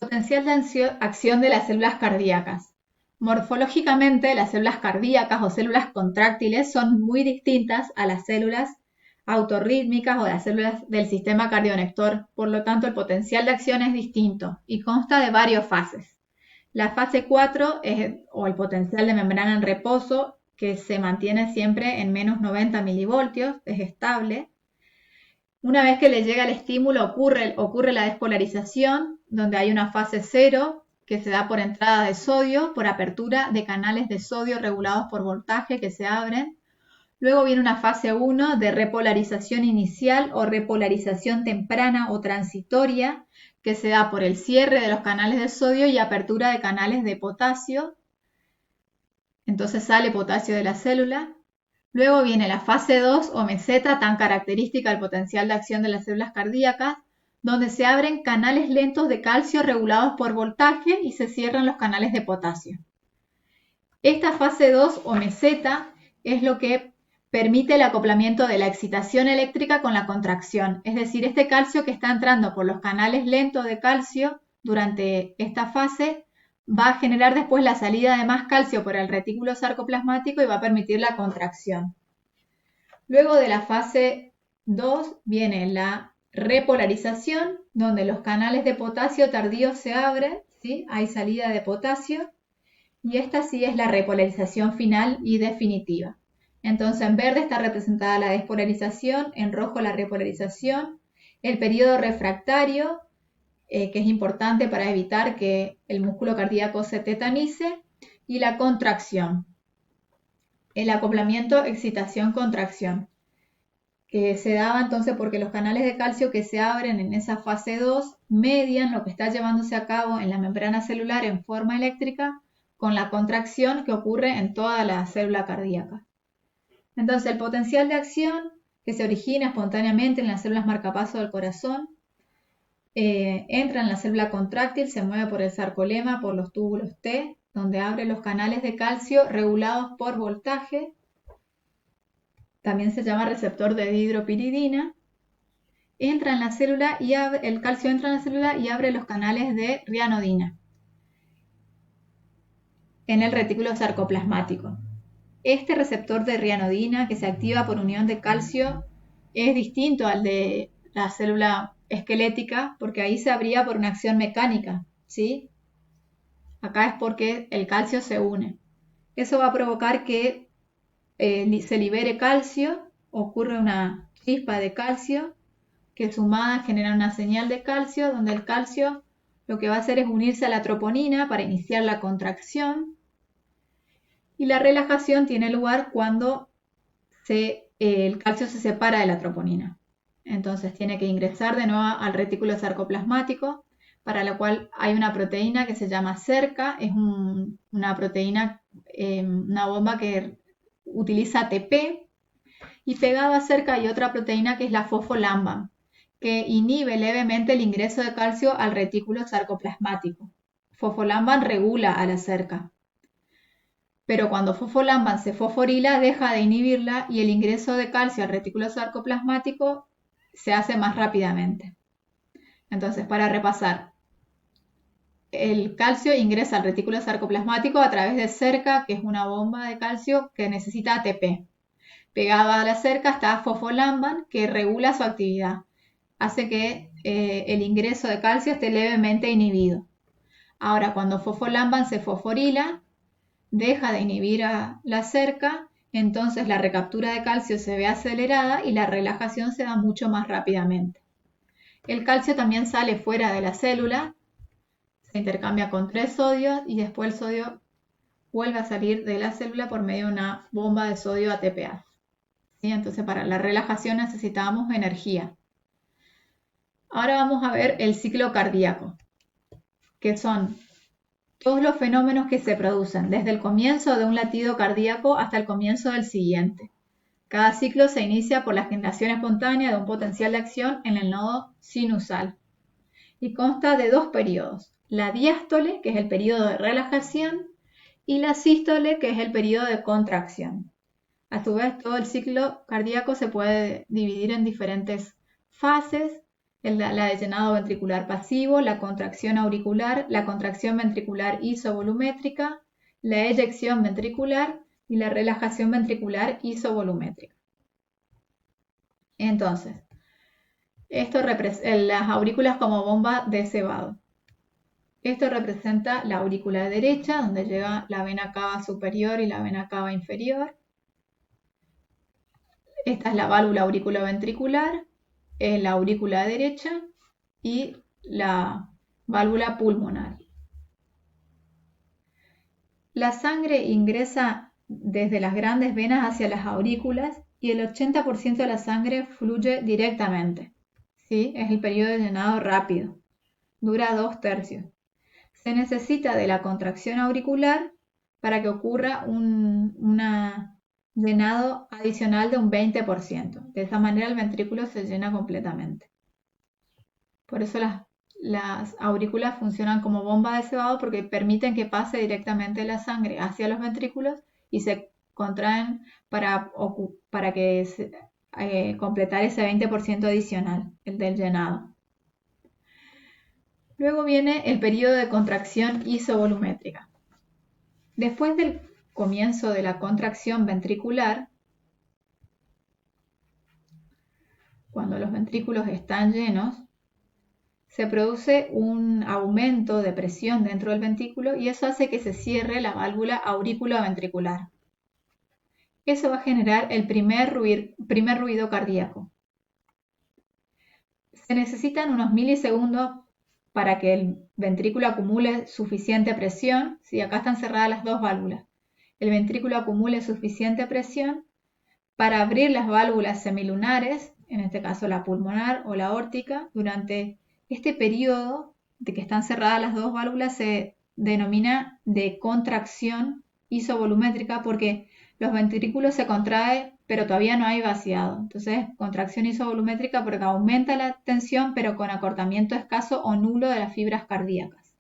Potencial de acción de las células cardíacas. Morfológicamente, las células cardíacas o células contráctiles son muy distintas a las células autorrítmicas o las células del sistema cardionector. Por lo tanto, el potencial de acción es distinto y consta de varias fases. La fase 4 o el potencial de membrana en reposo, que se mantiene siempre en menos 90 milivoltios, es estable. Una vez que le llega el estímulo ocurre la despolarización, donde hay una fase 0 que se da por entrada de sodio, por apertura de canales de sodio regulados por voltaje que se abren. Luego viene una fase 1 de repolarización inicial o repolarización temprana o transitoria, que se da por el cierre de los canales de sodio y apertura de canales de potasio. Entonces sale potasio de la célula. Luego viene la fase 2 o meseta, tan característica del potencial de acción de las células cardíacas, donde se abren canales lentos de calcio regulados por voltaje y se cierran los canales de potasio. Esta fase 2 o meseta es lo que permite el acoplamiento de la excitación eléctrica con la contracción, es decir, este calcio que está entrando por los canales lentos de calcio durante esta fase va a generar después la salida de más calcio por el retículo sarcoplasmático y va a permitir la contracción. Luego de la fase 2 viene la repolarización, donde los canales de potasio tardío se abren, ¿sí? Hay salida de potasio, y esta sí es la repolarización final y definitiva. Entonces, en verde está representada la despolarización, en rojo la repolarización, el periodo refractario, que es importante para evitar que el músculo cardíaco se tetanice, y la contracción, el acoplamiento excitación-contracción, que se daba entonces porque los canales de calcio que se abren en esa fase 2 median lo que está llevándose a cabo en la membrana celular en forma eléctrica con la contracción que ocurre en toda la célula cardíaca. Entonces, el potencial de acción que se origina espontáneamente en las células marcapaso del corazón entra en la célula contráctil, se mueve por el sarcolema, por los túbulos T, donde abre los canales de calcio regulados por voltaje. También se llama receptor de dihidropiridina. Entra en la célula y el calcio entra en la célula y abre los canales de rianodina en el retículo sarcoplasmático. Este receptor de rianodina que se activa por unión de calcio es distinto al de la célula esquelética porque ahí se abría por una acción mecánica, ¿sí? Acá es porque el calcio se une. Eso va a provocar que se libere calcio, ocurre una chispa de calcio que sumada genera una señal de calcio donde el calcio lo que va a hacer es unirse a la troponina para iniciar la contracción. Y la relajación tiene lugar cuando el calcio se separa de la troponina. Entonces tiene que ingresar de nuevo al retículo sarcoplasmático, para lo cual hay una proteína que se llama cerca, es una proteína, una bomba que utiliza ATP, y pegada a cerca hay otra proteína que es la fosfolamban, que inhibe levemente el ingreso de calcio al retículo sarcoplasmático. Fosfolamban regula a la cerca. Pero cuando fosfolamban se fosforila, deja de inhibirla y el ingreso de calcio al retículo sarcoplasmático se hace más rápidamente. Entonces, para repasar, el calcio ingresa al retículo sarcoplasmático a través de cerca, que es una bomba de calcio que necesita ATP. Pegada a la cerca está fosfolamban, que regula su actividad. Hace que el ingreso de calcio esté levemente inhibido. Ahora, cuando fosfolamban se fosforila, deja de inhibir a la cerca, entonces la recaptura de calcio se ve acelerada y la relajación se da mucho más rápidamente. El calcio también sale fuera de la célula, se intercambia con 3 sodios y después el sodio vuelve a salir de la célula por medio de una bomba de sodio ATPase. ¿Sí? Entonces para la relajación necesitamos energía. Ahora vamos a ver el ciclo cardíaco, que son todos los fenómenos que se producen desde el comienzo de un latido cardíaco hasta el comienzo del siguiente. Cada ciclo se inicia por la generación espontánea de un potencial de acción en el nodo sinusal y consta de 2 periodos, la diástole, que es el periodo de relajación, y la sístole, que es el periodo de contracción. A su vez, todo el ciclo cardíaco se puede dividir en diferentes fases. la de llenado ventricular pasivo, la contracción auricular, la contracción ventricular isovolumétrica, la eyección ventricular y la relajación ventricular isovolumétrica. Entonces, esto representa las aurículas como bomba de cebado. Esto representa la aurícula derecha, donde llega la vena cava superior y la vena cava inferior. Esta es la válvula auriculoventricular, la aurícula derecha y la válvula pulmonar. La sangre ingresa desde las grandes venas hacia las aurículas y el 80% de la sangre fluye directamente. ¿Sí? Es el periodo de llenado rápido. Dura 2/3. Se necesita de la contracción auricular para que ocurra un llenado adicional de un 20%. De esa manera el ventrículo se llena completamente. Por eso las aurículas funcionan como bomba de cebado porque permiten que pase directamente la sangre hacia los ventrículos y se contraen para completar ese 20% adicional, el del llenado. Luego viene el periodo de contracción isovolumétrica. Después del comienzo de la contracción ventricular, cuando los ventrículos están llenos, se produce un aumento de presión dentro del ventrículo y eso hace que se cierre la válvula aurículo-ventricular. Eso va a generar el primer ruido cardíaco. Se necesitan unos milisegundos para que el ventrículo acumule suficiente presión. ¿Sí? Acá están cerradas las dos válvulas. El ventrículo acumule suficiente presión para abrir las válvulas semilunares, en este caso la pulmonar o la aórtica. Durante este periodo de que están cerradas las dos válvulas se denomina de contracción isovolumétrica porque los ventrículos se contraen pero todavía no hay vaciado. Entonces, contracción isovolumétrica porque aumenta la tensión pero con acortamiento escaso o nulo de las fibras cardíacas.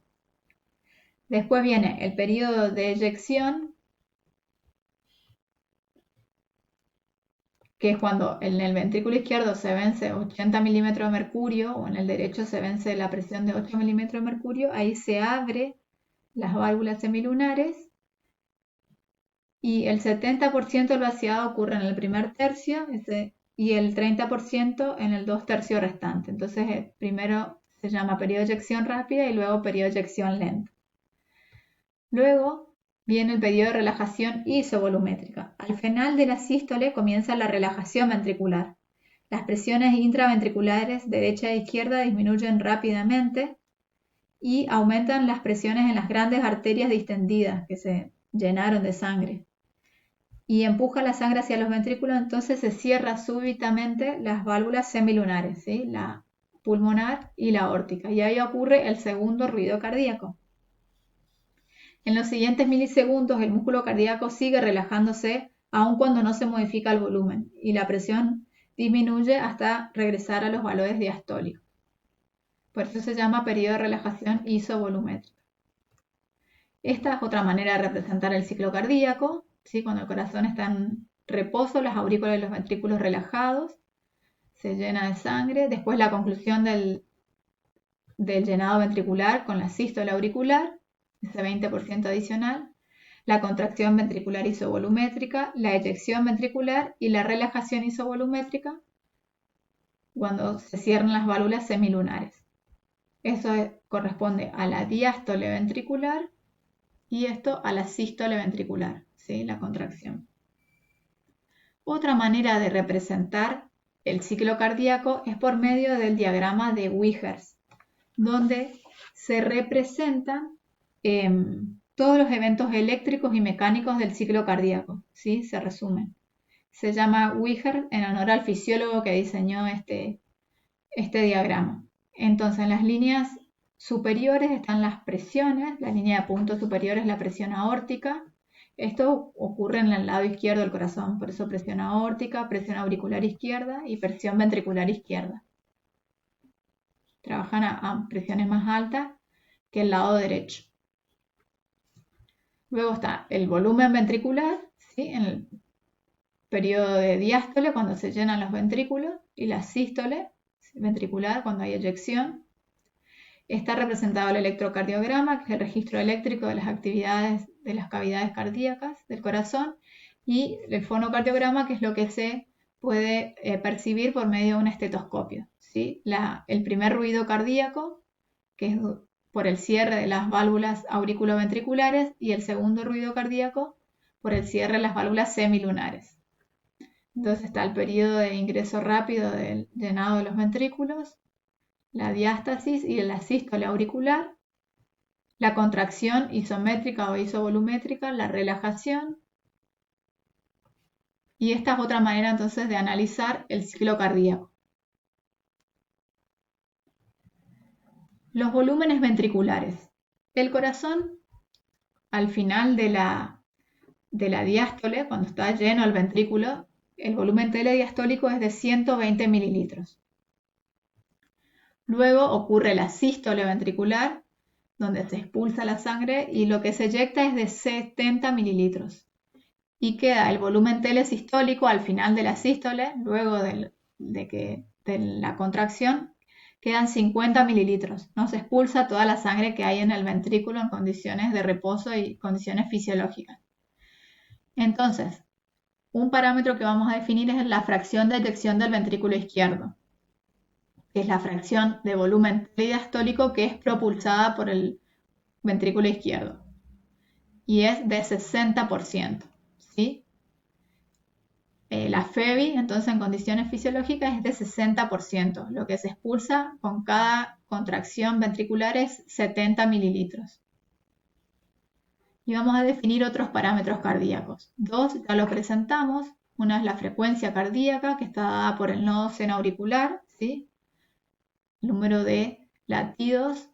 Después viene el periodo de eyección, que es cuando en el ventrículo izquierdo se vence 80 milímetros de mercurio o en el derecho se vence la presión de 8 milímetros de mercurio, ahí se abre las válvulas semilunares y el 70% del vaciado ocurre en el primer tercio y el 30% en el 2/3 restante. Entonces primero se llama periodo de eyección rápida y luego periodo de eyección lenta. Luego viene el periodo de relajación isovolumétrica. Al final de la sístole comienza la relajación ventricular. Las presiones intraventriculares derecha e izquierda disminuyen rápidamente y aumentan las presiones en las grandes arterias distendidas que se llenaron de sangre. Y empuja la sangre hacia los ventrículos, entonces se cierra súbitamente las válvulas semilunares, ¿sí? La pulmonar y la aórtica. Y ahí ocurre el segundo ruido cardíaco. En los siguientes milisegundos el músculo cardíaco sigue relajándose aun cuando no se modifica el volumen y la presión disminuye hasta regresar a los valores diastólicos. Por eso se llama periodo de relajación isovolumétrica. Esta es otra manera de representar el ciclo cardíaco, ¿sí? Cuando el corazón está en reposo, las aurículas y los ventrículos relajados, se llena de sangre. Después la conclusión del llenado ventricular con la sístole auricular, ese 20% adicional, la contracción ventricular isovolumétrica, la eyección ventricular y la relajación isovolumétrica cuando se cierran las válvulas semilunares. Eso corresponde a la diástole ventricular y esto a la sístole ventricular, ¿sí? La contracción. Otra manera de representar el ciclo cardíaco es por medio del diagrama de Wiggers, donde se representan todos los eventos eléctricos y mecánicos del ciclo cardíaco, ¿sí? Se resumen. Se llama Wiggers en honor al fisiólogo que diseñó este diagrama. Entonces, en las líneas superiores están las presiones, la línea de punto superior es la presión aórtica. Esto ocurre en el lado izquierdo del corazón, por eso presión aórtica, presión auricular izquierda y presión ventricular izquierda. Trabajan a presiones más altas que el lado derecho. Luego está el volumen ventricular, ¿sí? En el periodo de diástole, cuando se llenan los ventrículos, y la sístole, ventricular cuando hay eyección. Está representado el electrocardiograma, que es el registro eléctrico de las actividades de las cavidades cardíacas del corazón, y el fonocardiograma, que es lo que se puede percibir por medio de un estetoscopio, ¿sí? El primer ruido cardíaco, que es por el cierre de las válvulas auriculoventriculares, y el segundo ruido cardíaco por el cierre de las válvulas semilunares. Entonces está el periodo de ingreso rápido del llenado de los ventrículos, la diástasis y la sístole auricular, la contracción isométrica o isovolumétrica, la relajación. Y esta es otra manera entonces de analizar el ciclo cardíaco. Los volúmenes ventriculares. El corazón, al final de la diástole, cuando está lleno el ventrículo, el volumen telediastólico es de 120 mililitros. Luego ocurre la sístole ventricular, donde se expulsa la sangre y lo que se eyecta es de 70 mililitros. Y queda el volumen telesistólico al final de la sístole, luego de la contracción, quedan 50 mililitros. No se expulsa toda la sangre que hay en el ventrículo en condiciones de reposo y condiciones fisiológicas. Entonces, un parámetro que vamos a definir es la fracción de eyección del ventrículo izquierdo, que es la fracción de volumen telediastólico que es propulsada por el ventrículo izquierdo. Y es de 60%, ¿sí? La FEBI, entonces en condiciones fisiológicas, es de 60%. Lo que se expulsa con cada contracción ventricular es 70 mililitros. Y vamos a definir otros parámetros cardíacos. Dos ya lo presentamos. Una es la frecuencia cardíaca, que está dada por el nodo seno auricular, ¿sí? El número de latidos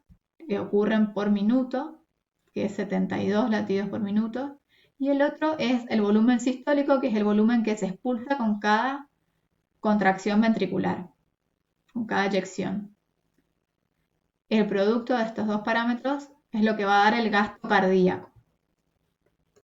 que ocurren por minuto, que es 72 latidos por minuto. Y el otro es el volumen sistólico, que es el volumen que se expulsa con cada contracción ventricular, con cada eyección. El producto de estos dos parámetros es lo que va a dar el gasto cardíaco.